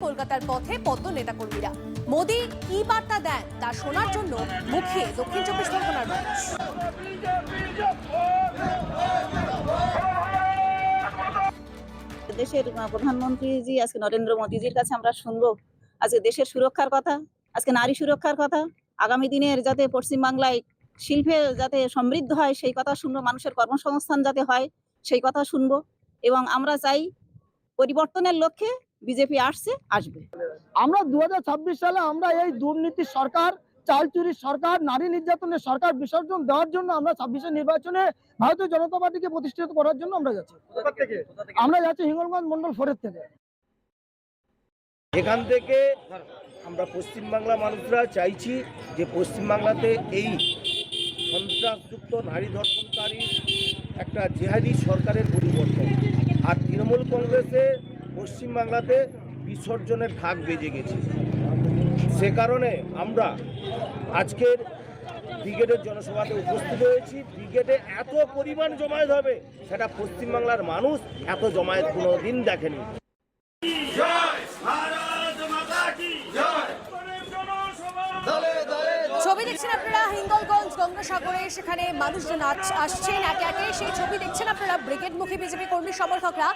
কলকাতার পথে পদ্ম নেতাকর্মীরা মোদি কি বার্তা দেন তা শোনার জন্য মুখিয়ে দক্ষিণ চব্বিশ পরগনার মানুষ। দেশের প্রধানমন্ত্রীজি আজকে নরেন্দ্র মোদীজির কাছে আমরা শুনবো আজকে দেশের সুরক্ষার কথা, আজকে নারী সুরক্ষার কথা, আগামী দিনের যাতে পশ্চিমবাংলায় শিল্পে যাতে সমৃদ্ধ হয় সেই কথা শুনবো, মানুষের কর্মসংস্থান যাতে হয় সেই কথা শুনবো। এবং আমরা চাই পরিবর্তনের লক্ষ্যে বিজেপি আসবে। আমরা 2026 সালে আমরা এই দুর্নীতির সরকার, চাল চুরির সরকার, নারী নির্যাতনের সরকার বিসর্জন দেওয়ার জন্য আমরা 26-এর নির্বাচনে ভারতীয় জনতা পার্টিকে প্রতিষ্ঠিত করার জন্য আমরা যাচ্ছি। আমরা যাচ্ছি হিঙ্গলগঞ্জ মন্ডল 4 থেকে। এখান থেকে আমরা পশ্চিমবাংলা মানুষরা চাইছি যে পশ্চিমবাংলাতে এই সন্ত্রাসযুক্ত নারী ধর্ষণকারী একটা জেহাদি সরকারের পরিবর্তন। আর তৃণমূল কংগ্রেসে পশ্চিমবাংলাতে বিসর্জনের ঢাক বেজে গেছে। সে কারণে আমরা আজকের ব্রিগেডের জনসভাতে উপস্থিত হয়েছি। ব্রিগেডে এত পরিমাণ জমায়েত হবে সেটা পশ্চিমবাংলার মানুষ এত জমায়েত কোনোদিন দেখেনি। ছবি দেখছেন আপনারা হিঙ্গলগঞ্জ গঙ্গাসাগরে, সেখানে মানুষজন আসছেন একে একে। সেই ছবি দেখছেন আপনারা ব্রিগেডমুখী বিজেপি কর্মী সমর্থকরা।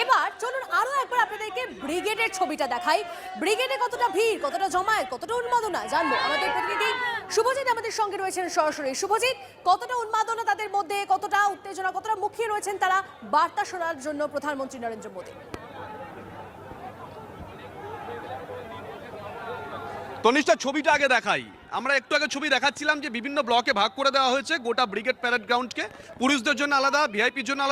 এবার চলুন আরো একবার আপনাদেরকে ব্রিগেডের ছবিটা দেখাই। ব্রিগেডে কতটা ভিড়, কতটা জমায়েত, কতটা উন্মাদনা জানবো। আমাদের প্রতিনিধি শুভজিৎ আমাদের সঙ্গে রয়েছেন সরাসরি। শুভজিৎ, কতটা উন্মাদনা তাদের মধ্যে, কতটা উত্তেজনা, কতটা মুখিয়ে রয়েছেন তারা বার্তা শোনার জন্য প্রধানমন্ত্রী নরেন্দ্র মোদী? তনিষ্ঠা, ছবিটা আগে দেখাই। আমরা একটু আগে ছবি দেখাচ্ছিলাম যে বিভিন্ন ব্লকে ভাগ করে দেওয়া হয়েছে গোটা ব্রিগেড প্যারেড গ্রাউন্ডকে। পুরুষদের জন্য আলাদা, ভিআইপির জন্য আলাদা।